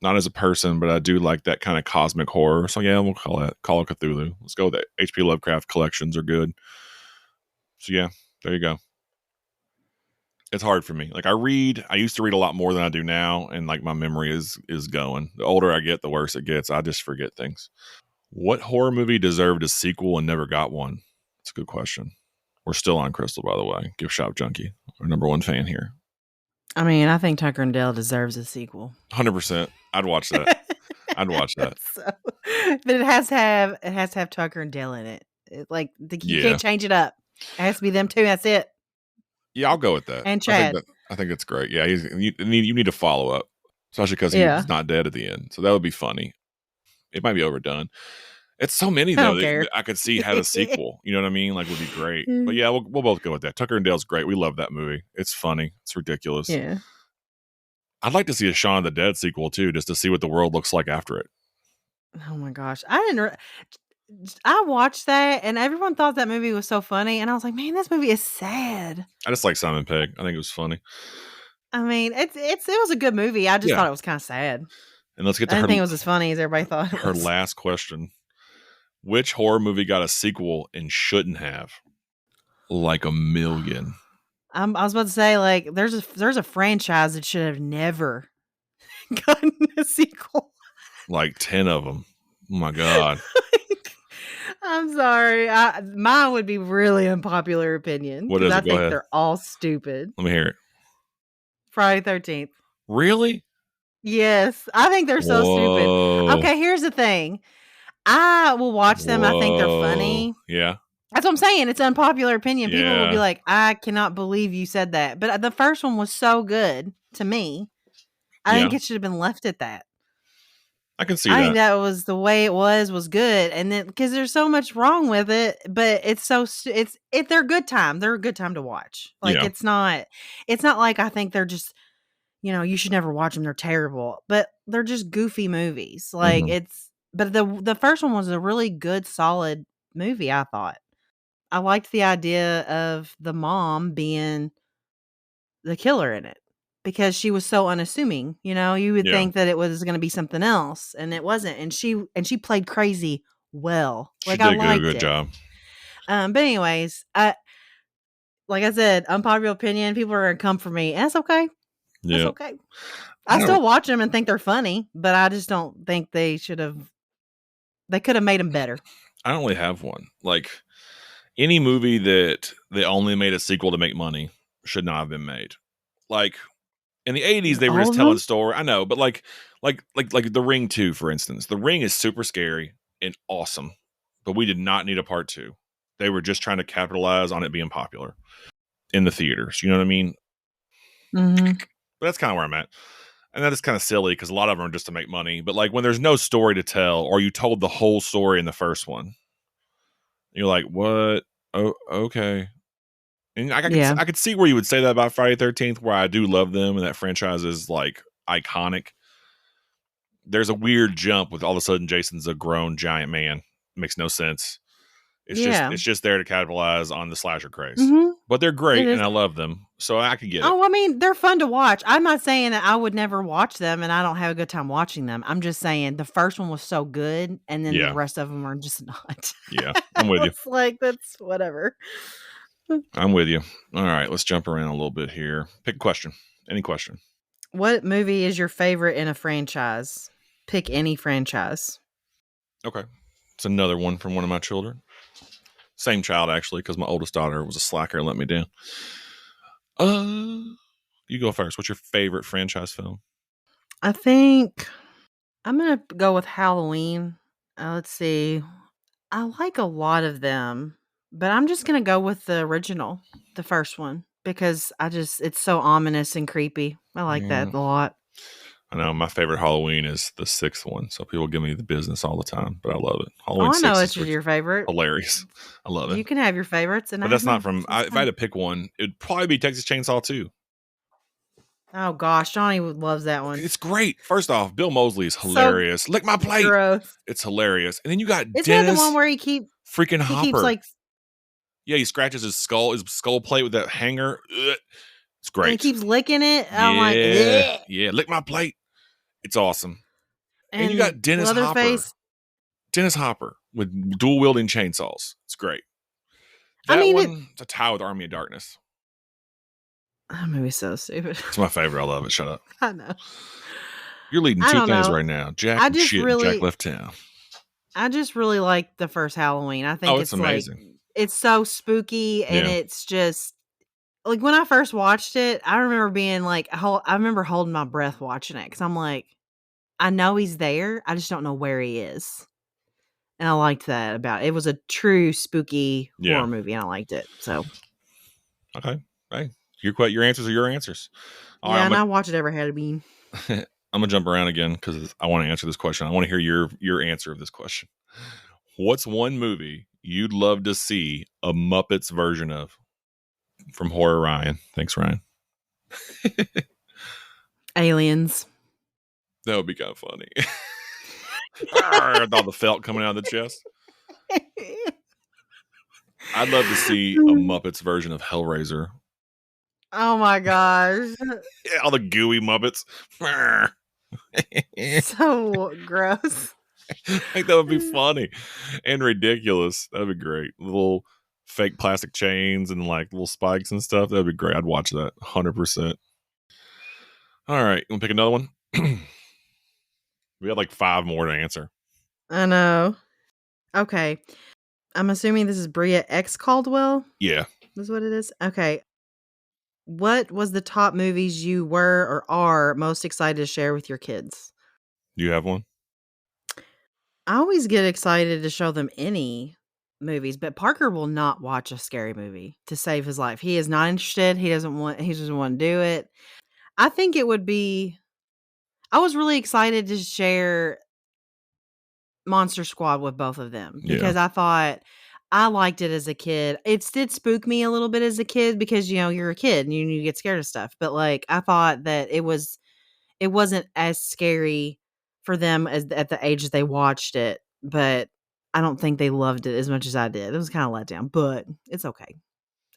Not as a person, but I do like that kind of cosmic horror. So yeah, we'll call it Cthulhu. Let's go with that. H.P. Lovecraft collections are good. So yeah, there you go. It's hard for me. Like I used to read a lot more than I do now, and like my memory is going. The older I get, the worse it gets. I just forget things. What horror movie deserved a sequel and never got one? That's a good question. We're still on Crystal, by the way. Gift Shop Junkie, our number one fan here. I mean, I think Tucker and Dale deserves a sequel. 100%. I'd watch that. I'd watch that. But it has to have Tucker and Dale in it. You can't change it up. It has to be them two. That's it. Yeah, I'll go with that. And Chad. I think that's great. Yeah, you need to follow up, especially because he's not dead at the end. So that would be funny. It might be overdone. It's so many though. I could see had a sequel. You know what I mean? Like would be great. But yeah, we'll both go with that. Tucker and Dale's great. We love that movie. It's funny. It's ridiculous. Yeah. I'd like to see a Shaun of the Dead sequel too, just to see what the world looks like after it. Oh my gosh, I watched that and everyone thought that movie was so funny, and I was like, man, this movie is sad. I just like Simon Pegg. I think it was funny. I mean, it was a good movie. I just thought it was kind of sad. And let's get to I didn't think it was as funny as everybody thought it was. Her last question. Which horror movie got a sequel and shouldn't have? Like a million. I was about to say, like, there's a franchise that should have never gotten a sequel. Like 10 of them. Oh my God. I'm sorry. Mine would be really unpopular opinion. What is it? I think they're all stupid. Let me hear it. Friday 13th. Really? Yes. I think they're so stupid. Okay, here's the thing. I will watch them. I think they're funny. Yeah. That's what I'm saying. It's unpopular opinion. People will be like, I cannot believe you said that. But the first one was so good to me. I think it should have been left at that. I can see that. I think that was the way it was good. And then because there's so much wrong with it, but they're a good time. They're a good time to watch. Like it's not like I think they're just, you should never watch them. They're terrible, but they're just goofy movies. Like but the first one was a really good, solid movie. I thought. I liked the idea of the mom being the killer in it because she was so unassuming. You would think that it was going to be something else, and it wasn't. And she played crazy well. Like I liked a good job. But anyways, like I said, unpopular opinion. People are going to come for me. And that's okay. That's okay. I still watch them and think they're funny, but I just don't think they should have. They could have made them better. I don't really have one. Like any movie that they only made a sequel to make money should not have been made. Like in the 80s, they were just telling story. I know, but like The Ring 2, for instance. The Ring is super scary and awesome, but we did not need a part 2. They were just trying to capitalize on it being popular in the theaters. You know what I mean? Mm-hmm. But that's kind of where I'm at. And that is kind of silly because a lot of them are just to make money. But like when there's no story to tell, or you told the whole story in the first one, you're like, what? Oh, okay. And I could see where you would say that about Friday 13th, where I do love them and that franchise is like iconic. There's a weird jump with all of a sudden Jason's a grown giant man. It makes no sense. It's just there to capitalize on the slasher craze. Mm-hmm. But they're great and I love them. So I could get it. Oh, I mean, they're fun to watch. I'm not saying that I would never watch them and I don't have a good time watching them. I'm just saying the first one was so good and then the rest of them are just not. Yeah, I'm with you. It's like, that's whatever. I'm with you. All right, let's jump around a little bit here. Pick a question. Any question. What movie is your favorite in a franchise? Pick any franchise. Okay. It's another one from one of my children. Same child, actually, because my oldest daughter was a slacker and let me down. You go first. What's your favorite franchise film? I think I'm gonna go with Halloween. Let's see. I like a lot of them, but I'm just gonna go with the original, the first one, because it's so ominous and creepy. I like Yeah. that a lot. I know my favorite Halloween is the 6th one, so people give me the business all the time, but I love it. Oh, Halloween I know 6 it's is freaking your favorite. hilarious. I love it. You can have your favorites, and But I that's have not mine. from. If I had to pick one, it'd probably be Texas Chainsaw 2. Oh gosh, Johnny loves that one. It's great. First off, Bill Mosley is So hilarious. Lick my plate. gross. It's hilarious. And then you got Isn't that the one Dennis where freaking he keeps Hopper. like, Yeah, he scratches his skull plate with that hanger. Ugh. It's and he great. keeps licking it? Yeah, I'm like, ugh. yeah. Lick my plate. It's awesome. And you And got Dennis Hopper. Leatherface. Dennis Hopper with dual wielding chainsaws. It's great. I That mean, it's a tie with Army of Darkness. that movie's so stupid. It's my favorite. I love it. Shut up. I know. You're leading I 2 don't things know. right now. Jack I and just shit. And really, Jack left town. I just really like the first Halloween. I think Oh, it's it's like amazing. it's so spooky, and Yeah. it's just like when I first watched it, I remember being like, I remember holding my breath watching it because I'm like, I know he's there, I just don't know where he is, and I liked that about it. It was a true spooky Yeah. horror movie, and I liked it. So Okay. Hey, your answers are your answers. All yeah, right, and I watch it every Halloween. I'm gonna jump around again because I want to answer this question. I want to hear your answer of this question. What's one movie you'd love to see a Muppets version of from Horror Ryan? Thanks, Ryan. Aliens. That would be kind of funny. All the felt coming out of the chest. I'd love to see a Muppets version of Hellraiser. Oh my gosh. Yeah, all the gooey Muppets. So gross. I think that would be funny and ridiculous. That'd be great. Little fake plastic chains and like little spikes and stuff. That'd be great. I'd watch that 100%. All right. You want to pick another one? We have like 5 more to answer. I know. Okay. I'm assuming this is Bria X Caldwell. Yeah. Is what it is? Okay. What was the top movies you were or are most excited to share with your kids? Do you have one? I always get excited to show them any movies, but Parker will not watch a scary movie to save his life. He is not interested. He doesn't want to do it. I think it would be I was really excited to share Monster Squad with both of them because I thought I liked it as a kid. It did spook me a little bit as a kid because, you're a kid and you get scared of stuff. But like I thought that it wasn't as scary for them as at the age they watched it. But I don't think they loved it as much as I did. It was kind of let down, but it's okay.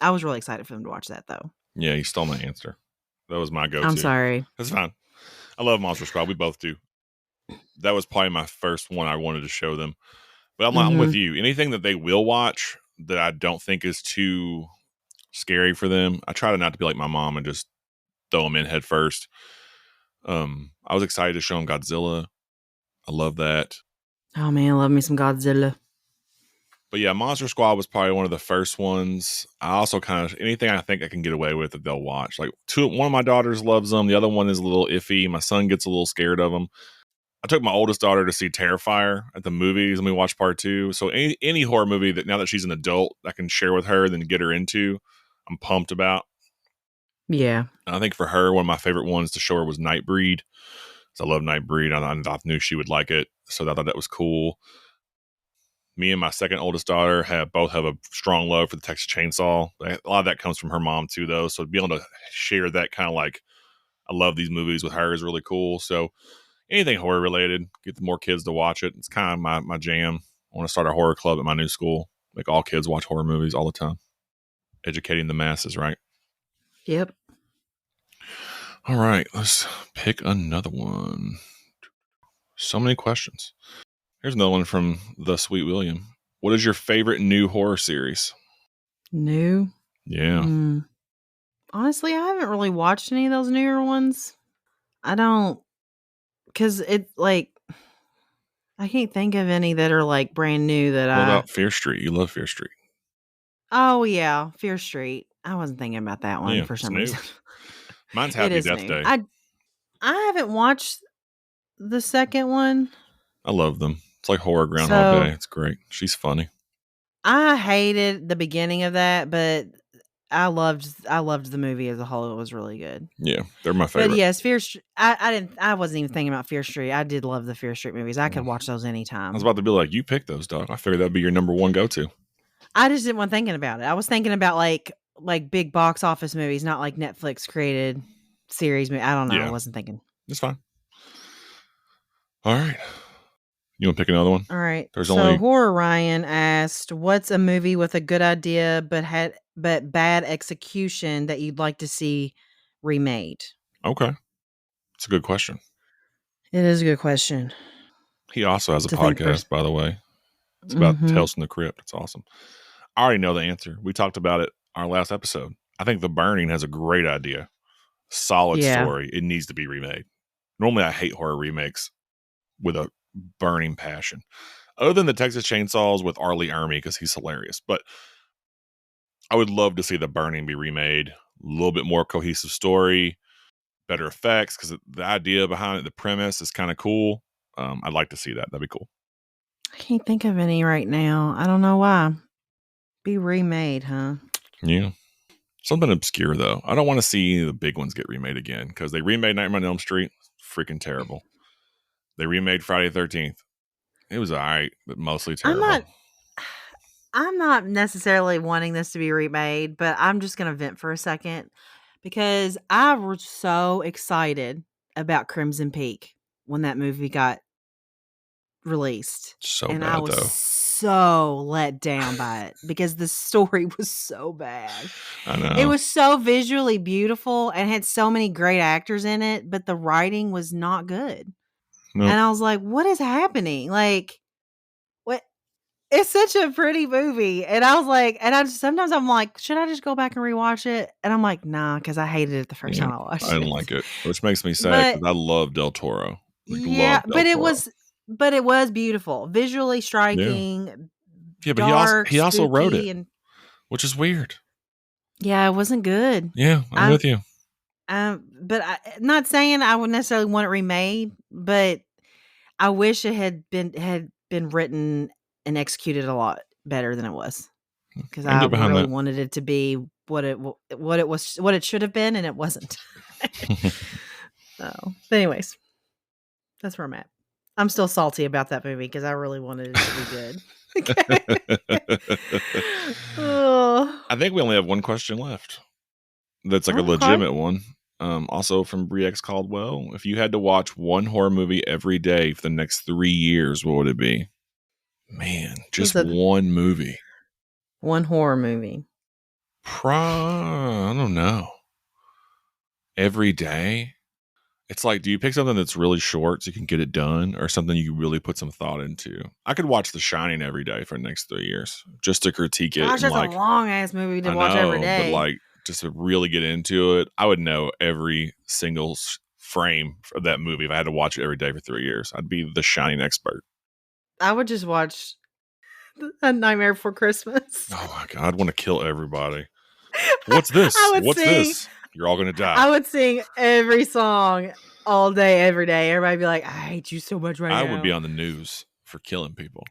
I was really excited for them to watch that though. Yeah, you stole my answer. That was my go-to. I'm sorry. That's fine. I love Monster Squad. We both do. That was probably my first one I wanted to show them. But I'm with you. Anything that they will watch that I don't think is too scary for them, I try to not to be like my mom and just throw them in head first. I was excited to show them Godzilla. I love that. Oh man, I love me some Godzilla. But yeah, Monster Squad was probably one of the first ones. I also kind of anything I think I can get away with that they'll watch. Like one of my daughters loves them. The other one is a little iffy. My son gets a little scared of them. I took my oldest daughter to see Terrifier at the movies and we watched part 2. So any horror movie that now that she's an adult I can share with her and get her into, I'm pumped about. Yeah. And I think for her, one of my favorite ones to show her was Nightbreed. So I love Nightbreed. I knew she would like it. So I thought that was cool. Me and my second oldest daughter both have a strong love for the Texas Chainsaw. A lot of that comes from her mom too, though. So to be able to share that kind of like, I love these movies with her is really cool. So anything horror related, get the more kids to watch it. It's kind of my jam. I want to start a horror club at my new school. Make all kids watch horror movies all the time. Educating the masses, right? Yep. All right, let's pick another one. So many questions. Here's another one from the Sweet William. What is your favorite new horror series? New? Yeah. Honestly, I haven't really watched any of those newer ones. I don't, because it's like, I can't think of any that are like brand new that What about Fear Street? You love Fear Street. Oh, yeah. Fear Street. I wasn't thinking about that one for some reason. Mine's Happy Death Day. I haven't watched the second one. I love them. It's like horror Groundhog So Day. It's great. She's funny. I hated the beginning of that, but I loved the movie as a whole. It was really good. Yeah, they're my But favorite. yes, I wasn't even thinking about Fear Street. I did love the Fear Street movies. I could watch those I anytime. was about to be like, you picked those, dog. I figured that'd be your number one go-to. I just didn't want thinking about it. I was thinking about like big box office movies, not like Netflix created series. I don't know. Yeah. I wasn't thinking. It's fine. All right. You want to pick another one? All right. There's so only- Horror Ryan asked, "What's a movie with a good idea but bad execution that you'd like to see remade?" Okay. It's a good question. It is a good question. He also has a To think podcast, by the way. It's about Tales from the Crypt. It's awesome. I already know the answer. We talked about it our last episode. I think The Burning has a great idea. Solid Yeah. story. It needs to be remade. Normally, I hate horror remakes with a burning passion. Other than the Texas Chainsaws with R. Lee Ermey, because he's hilarious. But I would love to see The Burning be remade. A little bit more cohesive story, better effects, because the idea behind it, the premise is kind of cool. I'd like to see that. That'd be cool. I can't think of any right now. I don't know why. Be remade, huh? Yeah. Something obscure, though. I don't want to see the big ones get remade again, because they remade Nightmare on Elm Street. Freaking terrible. They remade Friday the 13th. It was all right, but mostly terrible. I'm not necessarily wanting this to be remade, but I'm just going to vent for a second because I was so excited about Crimson Peak when that movie got released. So and bad, I was though. so let down by it because the story was so bad. I know. It was so visually beautiful and had so many great actors in it, but the writing was not good. Nope. And I was like, what is happening? Like, what? It's such a pretty movie. And I was like, sometimes I'm like, should I just go back and rewatch it? And I'm like, nah, because I hated it the first time I watched it. I didn't like it, which makes me sad because I love Del Toro. Yeah, but it was beautiful, visually striking. Yeah, but dark, he also wrote it, and which is weird. Yeah, it wasn't good. Yeah, I'm with you. But not saying I would necessarily want it remade, but I wish it had been written and executed a lot better than it was, because I really wanted it to be what it should have been, and it wasn't. So, but anyways, that's where I'm at. I'm still salty about that movie because I really wanted it to be good. Oh. I think we only have one question left. That's like a legitimate one. Also from Briex Caldwell. If you had to watch one horror movie every day for the next 3 years, what would it be? Man, just one movie. One horror movie. I don't know. Every day? It's like, do you pick something that's really short so you can get it done, or something you really put some thought into? I could watch The Shining every day for the next 3 years just to critique it. Gosh, that's a long ass movie to watch every day. But like, just to really get into it, I would know every single frame of that movie if I had to watch it every day for 3 years. I'd be the Shining expert. I would just watch A Nightmare Before Christmas. Oh my God, I'd want to kill everybody. What's this? What's this? You're all going to die. I would sing every song all day, every day. Everybody would be like, I hate you so much right now. I would be on the news for killing people.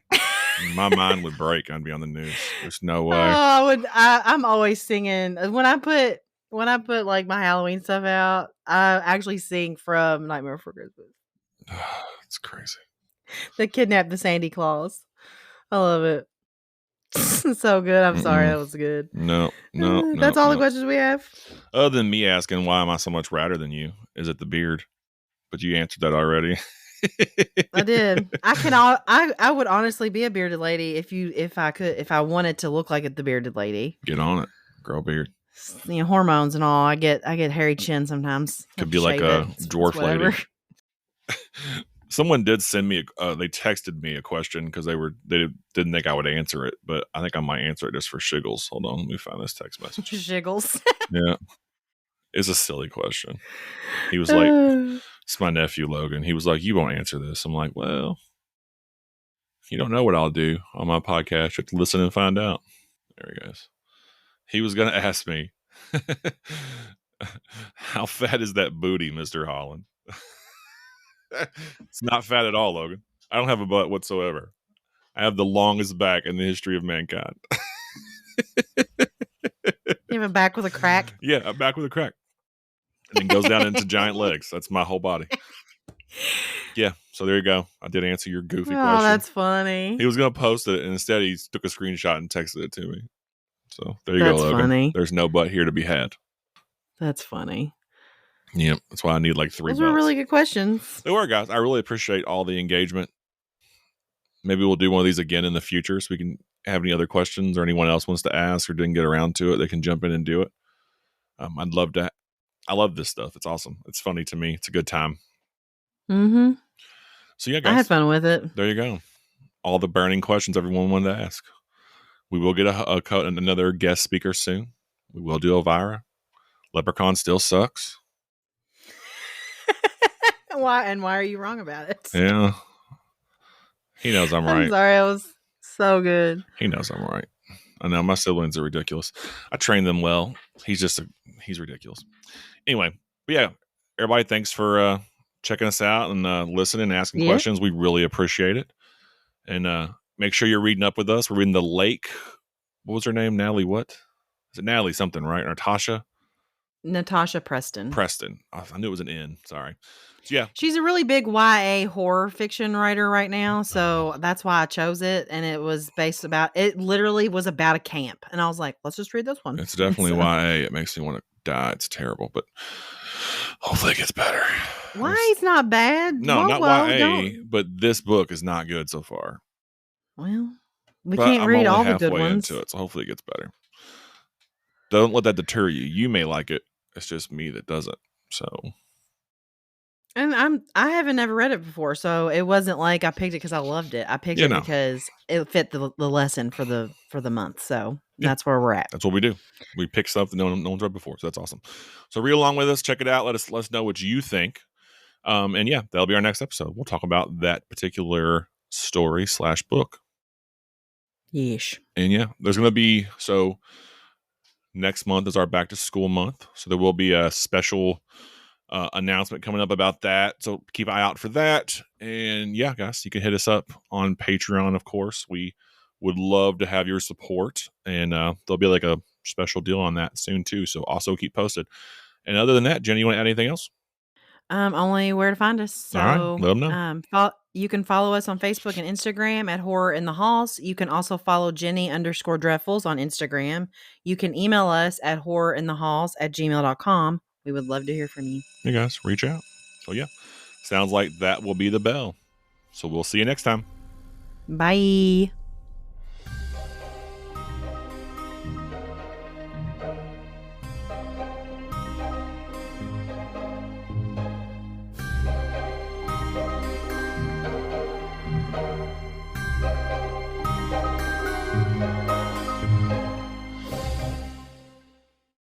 My mind would break. I'd be on the news. There's no way. I'm always singing. When I put like my Halloween stuff out, I actually sing from Nightmare Before Christmas. It's crazy. They kidnapped the Sandy Claus. I love it. So good. I'm sorry. That was good. No. That's all the questions we have. Other than me asking, why am I so much radder than you? Is it the beard? But you answered that already. I did. I would honestly be a bearded lady if I wanted to look like the bearded lady. Get on it. Grow a beard. You know, hormones and all. I get hairy chin sometimes. Could be like a dwarf lady. Someone did send me they texted me a question because they didn't think I would answer it, but I think I might answer it just for shiggles. Hold on, let me find this text message. Shiggles. Yeah. It's a silly question. He was like, it's my nephew Logan. He was like, you won't answer this. I'm like, well, you don't know what I'll do on my podcast. You have to listen and find out. There he goes. He was going to ask me, how fat is that booty, Mr. Holland? It's not fat at all, Logan. I don't have a butt whatsoever. I have the longest back in the history of mankind. You have a back with a crack? Yeah, a back with a crack. And then goes down into giant legs. That's my whole body. Yeah, so there you go. I did answer your goofy question. Oh, that's funny. He was going to post it, and instead he took a screenshot and texted it to me. So there you go, Logan. Funny. There's no butt here to be had. That's funny. Yeah, that's why I need like 3 Those butts. were really good questions. They were, guys. I really appreciate all the engagement. Maybe we'll do one of these again in the future so we can have any other questions or anyone else wants to ask or didn't get around to it. They can jump in and do it. I'd love to. I love this stuff. It's awesome. It's funny to me. It's a good time. Mm-hmm. So yeah, guys. I had fun with it. There you go. All the burning questions everyone wanted to ask. We will get another guest speaker soon. We will do Elvira. Leprechaun still sucks. Why are you wrong about it? Yeah. He knows I'm right. I'm sorry, I was so good. He knows I'm right. I know my siblings are ridiculous. I trained them well. He's ridiculous. Anyway, but yeah, everybody, thanks for checking us out and listening and asking questions. We really appreciate it. And make sure you're reading up with us. We're reading The Lake. What was her name? Natalie what? Is it Natalie something, right? Natasha Preston. I knew it was an N. Sorry. So, yeah. She's a really big YA horror fiction writer right now. So that's why I chose it. And it was it literally was about a camp. And I was like, let's just read this one. It's definitely YA. It makes me want to die. It's terrible, but hopefully it gets better. YA's not bad. No, not YA, but this book is not good so far. Well, we can't read all the good ones. Into it, so hopefully it gets better. Don't let that deter you. You may like it. It's just me that doesn't. So, and I haven't never read it before, so it wasn't like I picked it because I loved it. I picked it because it fit the lesson for the month. So that's where we're at. That's what we do. We pick stuff that no one's read before. So that's awesome. So read along with us. Check it out. Let us know what you think. And yeah, that'll be our next episode. We'll talk about that particular story / book. Yeesh. And yeah, there's going to be next month is our back to school month. So there will be a special announcement coming up about that. So keep an eye out for that. And yeah, guys, you can hit us up on Patreon, of course. We would love to have your support. And there'll be like a special deal on that soon too. So also keep posted. And other than that, Jenny, you want to add anything else? Only where to find us. So, all right, let them know. You can follow us on Facebook and Instagram at Horror in the Halls. You can also follow Jenny_Dreffels on Instagram. You can email us at horrorinthehalls@gmail.com. We would love to hear from you. You guys, reach out. So yeah, sounds like that will be the bell. So we'll see you next time. Bye.